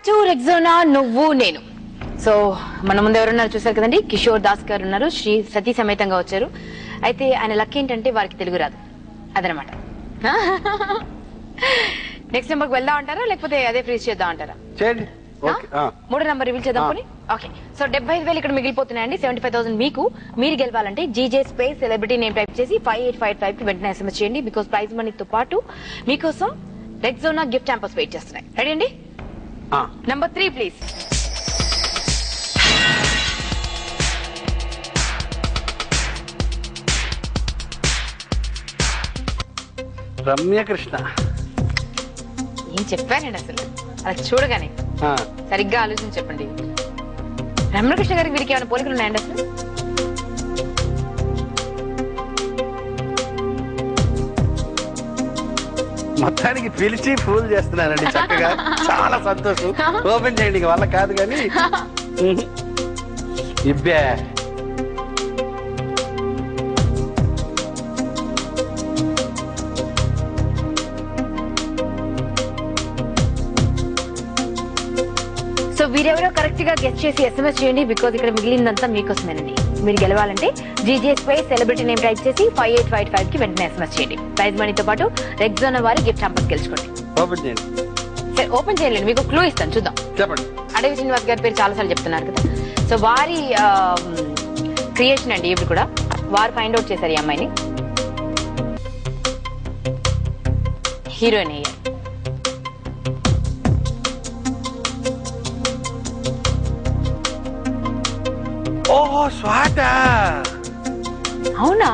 To Rexona నువ్వు నేను. So మన ముందు ఎవరున్నారు చూసారు కదండి, కిషోర్ దాస్ గారు ఉన్నారు, శ్రీ సతీ సమేతంగా వచ్చారు. అయితే ఆయన లక్ ఏంటంటే వారికి తెలుగు రాదు, అదనమాట. నెక్స్ట్ నెంబర్ కి వెళ్దాం అంటారా లేకపోతే అదే ఫ్రీజ్ చేద్దాం అంటారా? మూడో నెంబర్ రివీల్ చేద్దాం కొని. ఓకే, సో 75,000 ఇక్కడ మిగిలిపోతున్నాయండి. 75,000 మీకు. మీరు గెలవాలంటే GJ space celebrity name type చేసి 5855 కి వెంటనే SMS చేయండి. బికాస్ ప్రైజ్ మనీతో పాటు మీకోసం రెగ్జోనా గిఫ్ట్ హ్యాంపర్స్ వెయిట్ చేస్తున్నాయి. రెడీ అండి? Number 3 please. రమ్యకృష్ణ. ఏం చెప్పానండి అసలు, అలా చూడగానే సరిగ్గా ఆలోచించి చెప్పండి. రమ్యకృష్ణ గారికి వీరికి ఏమైనా పోలికలు ఉన్నాయండి అసలు? మొత్తానికి పిలిచి ఫూల్ చేస్తున్నానండి చక్కగా. చాలా సంతోషం. ఓపెన్ చేయండి, వల్ల కాదు కానీ. ఇబ్బే సో వీరెవరో కరెక్ట్ గా గెస్ట్ చేసి SMS చేయండి. బికాజ్ ఇక్కడ మిగిలిందంతా మీకోసమేనండి. మీరు గెలవాలంటే GJ space celebrity name type చేసి 5855 కి వెంటనే SMS చేయండి. ప్రైజ్ మనీతో పాటు రెగ్జోనా వారి గిఫ్ట్ హ్యాంపర్స్ గెలుచుకోండి. ఓపెన్ చేయండి. సరే ఓపెన్ చేయలేదు, మీకు క్లూ ఇస్తాను, చూద్దాం. చెప్పండి. అడవి శ్రీనివాస్ గారి పేరు చాలా సార్లు చెప్తున్నారు కదా, సో వారి క్రియేషన్ అండి. ఇప్పుడు కూడా వారు ఫైండ్ అవుట్ చేశారు ఈ అమ్మాయిని. హీరోయిన్ అయ్యారు. ఓహో స్వాత. అవునా?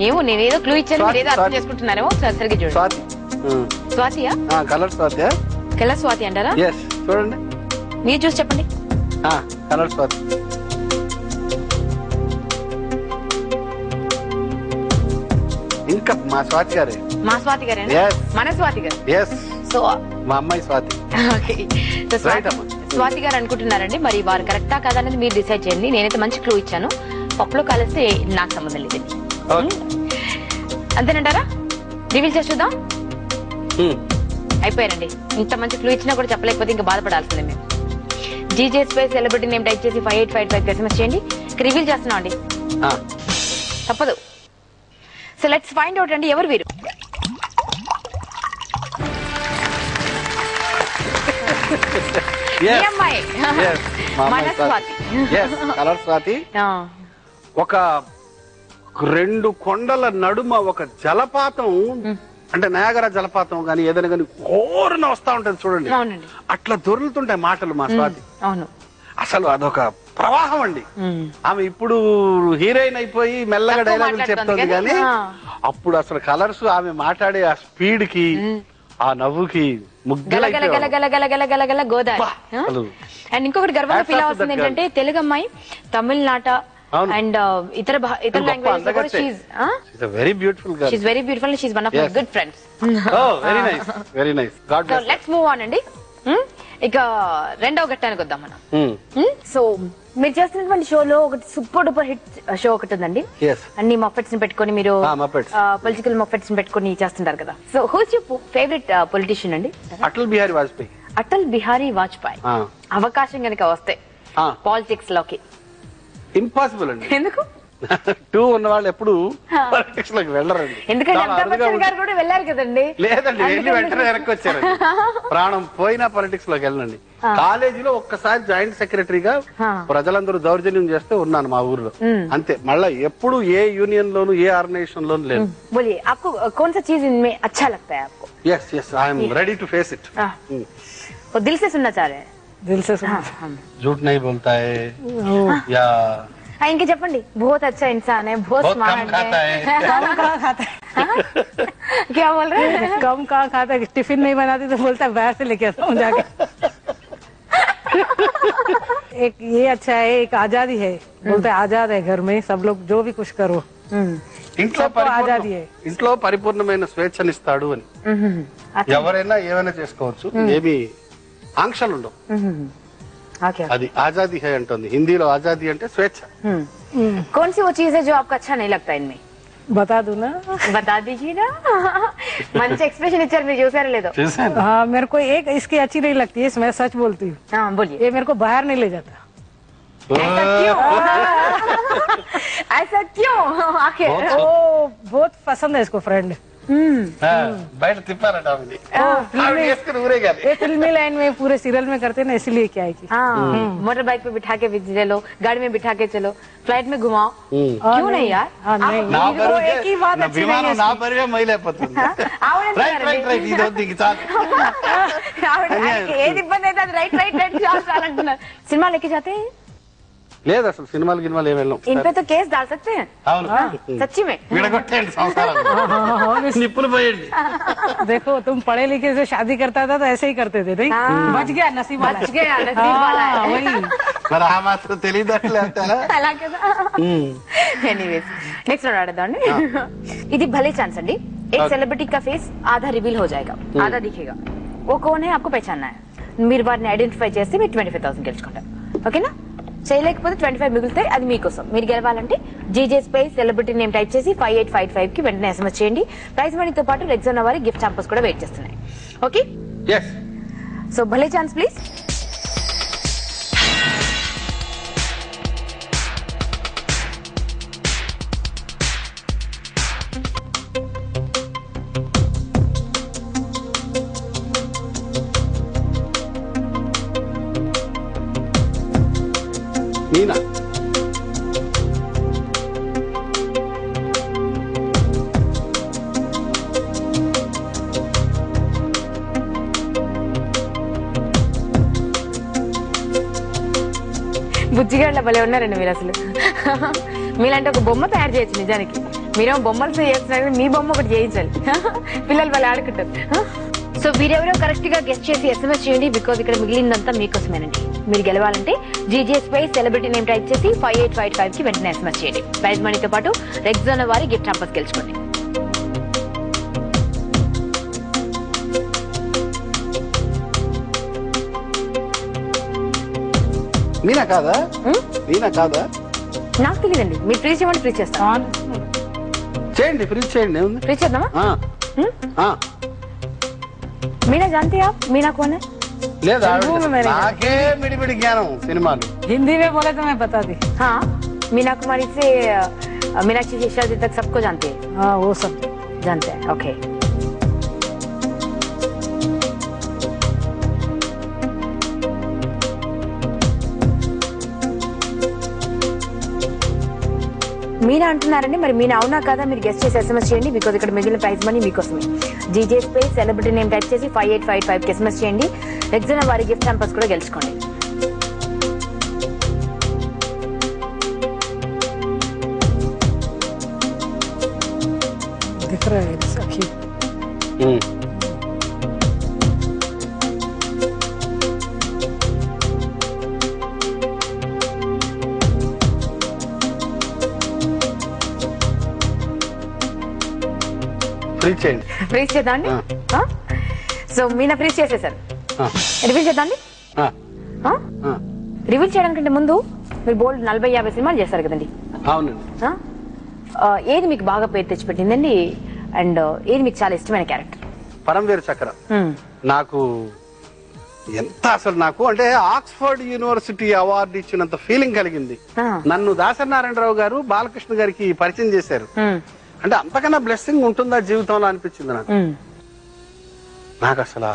ఏమో నేనేదో క్లూ ఇచ్చాను, మీరేదో అర్థం చేసుకుంటున్నారేమో. సరిగ్గా చూడండి. స్వాతి. స్వాతియా? కలర్ స్వాతి. కలర్ స్వాతి అంటారా? చూడండి, మీరు చూసి చెప్పండి. కలర్ స్వాతి. ఇంకా మా స్వాతి గారే. మా స్వాతి గారే? మన స్వాతి గారు. సో మా అమ్మాయి స్వాతి. ఓకే, స్వాతి గారు అనుకుంటున్నారండి. మరి వారు కరెక్టా కాదా అనేది మీరు డిసైడ్ చేయండి. నేనైతే మంచి క్లూ ఇచ్చాను. పప్పులో కలిస్తే నాకు సంబంధం లేదు. అంతేనంటారా? రివీల్ చేసి చూద్దాం. అయిపోయారండి. ఇంత మంచి క్లూ ఇచ్చినా కూడా చెప్పలేకపోతే ఇంకా బాధపడాల్సిందే మేము. GJ space celebrity name type చేసి 5855 SMS చేయండి. రివీల్ చేస్తున్నాం అండి, తప్పదు. సో లెట్స్ ఫైండ్ అవుట్ అండి, ఎవరు వీరు? కలర్ స్వాతి. ఒక 2 కొండల నడుమ ఒక జలపాతం, అంటే నయాగరా జలపాతం గాని ఏదైనా గాని కోరున వస్తా ఉంటది చూడండి, అట్లా దొరుకుతుంటాయి మాటలు మా స్వాతి. అసలు అదొక ప్రవాహం అండి. ఆమె ఇప్పుడు హీరోయిన్ అయిపోయి మెల్లగా డైలాగులు చెప్తుంది కానీ అప్పుడు అసలు కలర్స్ ఆమె మాట్లాడే ఆ స్పీడ్ కి ఆ నవ్వుకి అండ్ ఇంకొకటి గర్వంగా ఫీల్ అవుతుంది ఏంటంటే తెలుగు అమ్మాయి తమిళనాట అండ్ ఇతర languages very beautiful girl. She's very beautiful. She's one of my good friends. Very nice, very nice. God bless. Let's move on అండి. ఇక రెండవ ఘట్టానికి వద్దాం మనం. సో మీరు చేస్తున్నటువంటి షోలో ఒకటి సూపర్ డూపర్ హిట్ షో ఒకటి ఉందండి. అన్ని మఫెట్స్ ని పెట్టుకుని మీరు పొలిటికల్ మఫెట్స్ ని పెట్టుకుని చేస్తుంటారు కదా. So who's your favourite politician అండి? అటల్ బిహారీ వాజ్పేయి. అటల్ బిహారీ వాజ్పేయి. అవకాశం కనుక వస్తే పాలిటిక్స్ లోకి ఇంపాసిబుల్ అండి. ఎందుకు? 2 ఉన్న వాళ్ళు ఎప్పుడు పాలిటిక్స్ లోకి వెళ్ళరండి. ఎందుకంటే అమితాబ్ బచ్చన్ గారు కూడా వెళ్ళారు కదండి. లేదండి, వెళ్ళి వెంటనే వెనక్కి వచ్చారండి. ప్రాణం పోయినా పాలిటిక్స్ లోకి వెళ్ళండి. కాలేజీలో ఒక్కసారి జాయింట్ సెక్రటరీగా ప్రజలందరూ దౌర్జన్యం చేస్తే ఉన్నాను మా ఊర్లో, అంతే. మళ్ళా ఎప్పుడు A union loan A organisation లోను లేదు. बोलिए आपको कौन सा चीज इनमें अच्छा लगता है आपको? Yes, yes, I am ready to face it. वो दिल से सुनना चाह रहे हैं. दिल से सुनना. झूठ नहीं बोलता है या इनके చెప్పండి. बहुत अच्छा इंसान है, बहुत स्मार्ट है. कम कहाँ खाता है? क्या बोल रहे हैं? कम कहाँ खाता है? टिफिन नहीं बनाती तो बोलता है बाहर से लेके आता हूँ जाके. एक ये अच्छा है, एक आजादी है. बोलते है आजाद है घर में, सब लोग जो भी कुछ करो. ఇంట్లో పరిపూర్ణమైన స్వేచ్ఛనిస్తాడు అని. ఎవరైనా ఏమైనా చేసుకోవచ్చు, ఏమి ఆంక్షలు ఉండవు. అది ఆజాదీ హై అంటుంది హిందీలో. ఆజాదీ అంటే స్వేచ్ఛ. कौन सी वो चीज है जो आपको अच्छा नहीं लगता इनमें? बता दूं ना? बता दीजिए ना. మంచి ఎక్స్ప్రెషన్ ఇచ్చారు, మీరు చూసారో లేదో. हाँ मेरे को एक इसकी अच्छी नहीं लगती है, मैं सच बोलती हूँ। बोलिए। ये मेरे को बाहर नहीं ले जाता। ऐसा क्यों? ऐसा क्यों? आखिर वो बहुत पसंद है इसको फ्रेंड। బయట తిప్పారట ये फिल्मी लाइन में पूरे सीरियल में करते ना, इसलिए क्या है कि मोटर बाइक पे बिठा के भी चलो, गाड़ी में बिठा के चलो, फ्लाइट में घुमाओ, क्यों नहीं यार? नहीं वो एक ही बात अच्छी नहीं है। నా బరువే మైలైపోతుంది. ఇది వద్దు, ఇది చాలు. ఏది ఇబ్బంది అయితే అది రైట్ రైట్ రైట్ చాలంటున్నారు. సినిమా లెక్కి जाते हैं? లేదు అసలు సినిమాలు గినిమాలు ఏం వెళ్ళాం. इन पे तो केस डाल सकते हैं। అవును, सच्ची में విడగొట్టండి సంసారాలు, నిప్పులు పోయండి. देखो तुम पढ़े लिखे से शादी करता था तो ऐसे ही करते थे, नहीं? बच गया नसीब वाला। बच गया नसीब वाला है। वही మరి ఆ మాత్రం తెలియదట్లే అంటారా? అలా కదా. ఎనీవేస్ నెక్స్ట్ రౌండ్ ఆడదామండి. ఇది భలే ఛాన్స్ అండి. एक सेलिब्रिटी का फेस आधा रिवील हो जाएगा, आधा दिखेगा. वो कौन है आपको पहचानना है. మీరు వారిని ఐడెంటిఫై చేస్తే మీరు 25,000 గెలుచుకుంటారు. ఓకేనా? చేయలేకపోతే 25 మిగులుతాయి, అది మీకోసం. మీరు గెలవాలంటే GJ space celebrity name type చేసి 5855 కి వెంటనే ఎస్ఎంఎస్ చేయండి. ప్రైజ్ మనీతో పాటు రెగ్జోనా వారి గిఫ్ట్ హ్యాంపర్స్ కూడా వెయిట్ చేస్తున్నాయి. ఓకే, సో భలే ఛాన్స్ ప్లీజ్. మీనా బుజ్జిగాళ్ళ భలే ఉన్నారండి మీరు అసలు. మీలాంటి ఒక బొమ్మ తయారు చేయొచ్చు నిజానికి. మీరేమో బొమ్మలు చేస్తున్నారు, మీ బొమ్మ ఒకటి చేయించాలి. పిల్లలు వాళ్ళు ఆడుకుంటారు. సో వీరెవరో కరెక్ట్ గా గెస్ట్ చేసి ఎస్ఎంఎస్ చేయండి, బికాజ్ ఇక్కడ మిగిలిందంతా మీకోసమేనండి. మీరు గెలవాలంటే GJ space celebrity name type చేసి 5855 కి వెంటనే ఎస్ఎంఎస్ చేయండి. ప్రైజ్ మనీతో పాటు రెగ్జోనా వారి గిఫ్ట్ హ్యాంపర్స్ గెలుచుకోండి. మీనా కాదా? మీనా కాదా? నాకు తెలియదండి, మీరు ఫ్రీ చేయమని ఫ్రీ చేస్తాను. చేయండి, ఫ్రీ చేయండి. ఫ్రీ చేద్దామా? మీనా जानते हैं आप? मीना कौन है? లేదా నాకే మిడిమిడి జ్ఞానం సినిమాలు. हिंदी में बोले तो मैं बता दी। हाँ, मीना कुमारी से मीनाक्षी शेषाद्री तक सबको जानते हैं। हाँ वो सब जानते हैं. ओके, మీనా అంటున్నారండి. మరి మీనా అవునా కాదా మీరు గెస్ట్ చేసి ఎస్ఎంఎస్ చేయండి, బికాజ్ ఇక్కడ మిగిలిన ప్రైజ్ మనీ మీకోసమే. GJ space celebrity name type చేసి 5855 కి ఎస్ఎంఎస్ చేయండి. రెగ్జోనా వారి గిఫ్ట్ హ్యాంపర్స్ కూడా గెలుచుకోండి. दिख रहा है सखी। ఫ్రీ చేయండి. ఫ్రీజ్ చేద్దాం అండి. సో మీనా ఫ్రీజ్ చేసేసారు. రివీల్ చేద్దాం అండి. రివీల్ చేయడానికంటే ముందు మీరు బోల్డ్ 40-50 సినిమాలు చేస్తారు కదండి. అవునండి. ఏది మీకు బాగా పేరు తెచ్చిపెట్టిందండి, అండ్ ఏది మీకు చాలా ఇష్టమైన క్యారెక్టర్? పరమవీర చక్ర. నాకు ఎంత అసలు నాకు అంటే ఆక్స్ఫర్డ్ యూనివర్సిటీ అవార్డు ఇచ్చినంత ఫీలింగ్ కలిగింది. నన్ను దాసనారాయణరావు గారు బాలకృష్ణ గారికి పరిచయం చేశారు. అంటే అంతకన్నా బ్లెస్సింగ్ ఉంటుందా జీవితంలో అనిపించింది నాకు. నాకు అసలు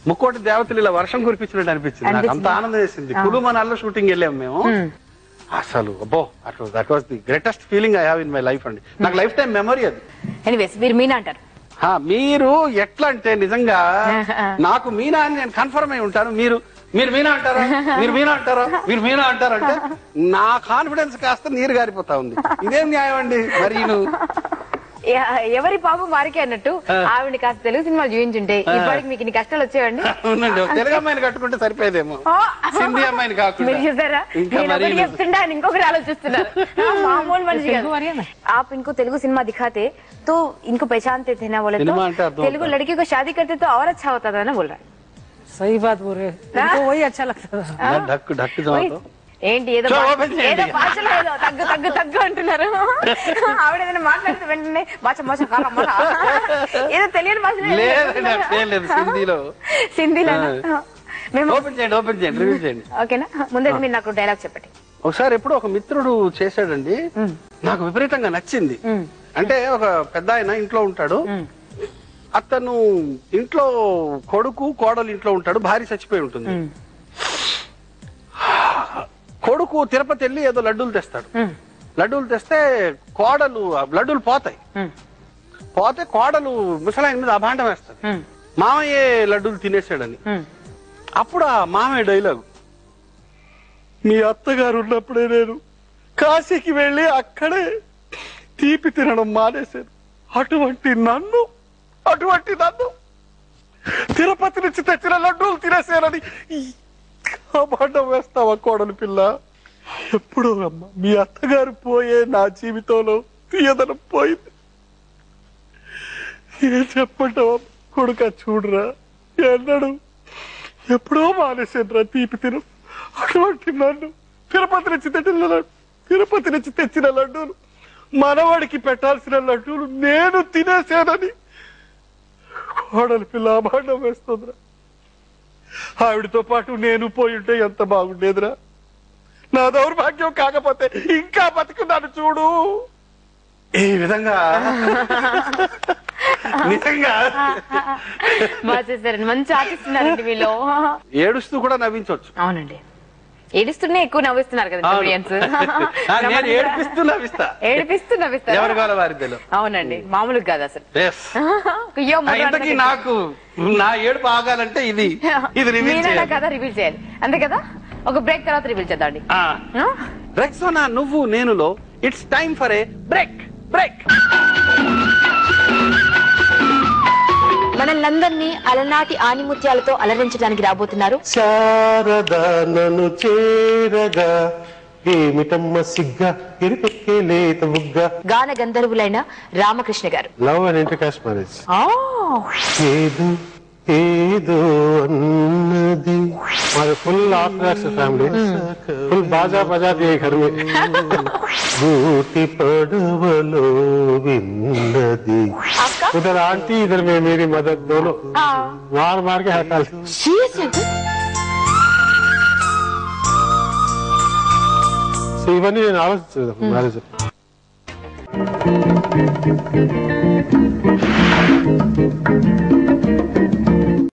ముక్కోటి దేవతలు ఇలా వర్షం కురిపించినట్టు అనిపించింది. నాకు అంత ఆనందం వేసింది. కులుమనాల్లో షూటింగ్ వెళ్ళాము మేము. అసలు అబ్బో, అట్లా that was the greatest feeling I have in my life అండి. నాకు లైఫ్ టైం మెమరీ అది. ఎనీవేస్ మీరు మీనా అంటారు. మీరు ఎట్లా అంటే నిజంగా నాకు మీనా అని నేను కన్ఫర్మ్ అయి ఉంటాను. మీరు మీనా అంటారా, మీరు మీనా అంటారా, మీరు మీనా అంటారంటే నా కాన్ఫిడెన్స్ కాస్త నీరు గారిపోతా ఉంది. ఇదేం న్యాయం అండి. మరి ఎవరి పాపం వారికే అన్నట్టు ఆవిడ కాస్త తెలుగు సినిమాలు చూపించుంటే ఇప్పటికి మీకు ఇన్ని కష్టాలు వచ్చేవండి. అవునండి, తెలుగు అమ్మాయిని కట్టుకుంటే సరిపోయేదేమో, హిందీ అమ్మాయిని కాకుండా. మీరు చూసారా, చెప్తుంటే ఆయన ఇంకొకటి ఆలోచిస్తున్నారు. మామూలు మనిషి आप इनको तेलुगु सिनेमा दिखाते तो इनको पहचानते थे ना, बोले तो तेलुगु लड़की को शादी करते तो और अच्छा होता था ना, बोल रहा है. सही बात बोल रहे, इनको वही अच्छा लगता था. ढक ढक जाओ तो ఏంటి ఏదో భాషలో ఏదో తగ్గు తగ్గు తగ్గు అంటున్నారు. ఆవిడ ఏదైనా మాట్లాడితే వెంటనే భాష భాష ఏదో తెలియని భాష సింధీలో. ఓకేనా, ముందే మీరు నాకు డైలాగ్ చెప్పండి. ఒకసారి ఎప్పుడు ఒక మిత్రుడు చేశాడండి, నాకు విపరీతంగా నచ్చింది. అంటే ఒక పెద్ద ఆయన ఇంట్లో ఉంటాడు, అతను ఇంట్లో కొడుకు కోడలు ఇంట్లో ఉంటాడు, భార్య చచ్చిపోయి ఉంటుంది. కొడుకు తిరుపతి వెళ్ళి ఏదో లడ్డూలు తెస్తాడు. లడ్డూలు తెస్తే కోడలు లడ్డూలు పోతే కోడలు ముసలాయన మీద అభాండం వేస్తాడు, మామయ్య లడ్డూలు తినేసాడని. అప్పుడు ఆ మామయ్య డైలాగు, మీ అత్తగారు ఉన్నప్పుడే నేను కాశీకి వెళ్ళి అక్కడే తీపి తినడం మానేశాను. అటువంటి నన్ను తిరుపతి నుంచి తెచ్చిన లడ్డూలు తినేసానని అభాండం వేస్తావా కోడలు పిల్ల? ఎప్పుడో అమ్మ మీ అత్తగారు పోయే నా జీవితంలో తీయదనం పోయింది. ఏం చెప్పంటావా కొడుక, చూడరా అన్నాడు, ఎప్పుడో మానేసానురా తీపి తిన. అటువంటి నన్ను తిరుపతి నుంచి తెచ్చిన లడ్డూలు, మనవాడికి పెట్టాల్సిన లడ్డూలు నేను తినేసానని కోడలి పిల్ల అభాండం వేస్తుందిరా. ఆవిడతో పాటు నేను పోయి ఉంటే ఎంత బాగుండేదిరా. నా దౌర్భాగ్యం కాకపోతే ఇంకా బతుకున్నాను చూడు. ఈ విధంగా నిజంగా మంచి ఆర్టిస్ట్ వీళ్ళు. ఏడుస్తూ కూడా నవ్వించవచ్చు. అవునండి, ఏడుస్తూనే ఎక్కువ నవ్విస్తున్నారు కదా. ఏడిపిస్తూ నవ్విస్తారు. అవునండి, మామూలుగా కాదు అసలు. నాకు నా ఏడుపు ఆగాలంటే ఇది కదా రివీల్ చేయాలి, అంతే కదా. ఒక బ్రేక్ తర్వాత రివీల్ చేద్దాండి. రెక్సోనా నువ్వు నేనులో it's time for a break. మనల్నందరినీ అలనాటి ఆనిముత్యాలతో అలరించడానికి రాబోతున్నారు శారదా నన్ను చేరగా ఏమిటమ్మ సిగ్గా ఇరుపెక్కే లేత బుగ్గా గాన గంధర్వులైన రామకృష్ణ గారు. Love and inter caste marriage. ఏదో ఏదో అన్నది. మాది ఫుల్ ఆర్థడాక్స్ ఫ్యామిలీ, ఫుల్ బాజా బజా దియే ఘర్ మే. గూటి పడవలో విన్నది. उधर आंटी इधर में मेरी मदद, दोनों मार के हटा ली. ఇవన్నీ నేను ఆలోచించలేదు మ్యారేజ్.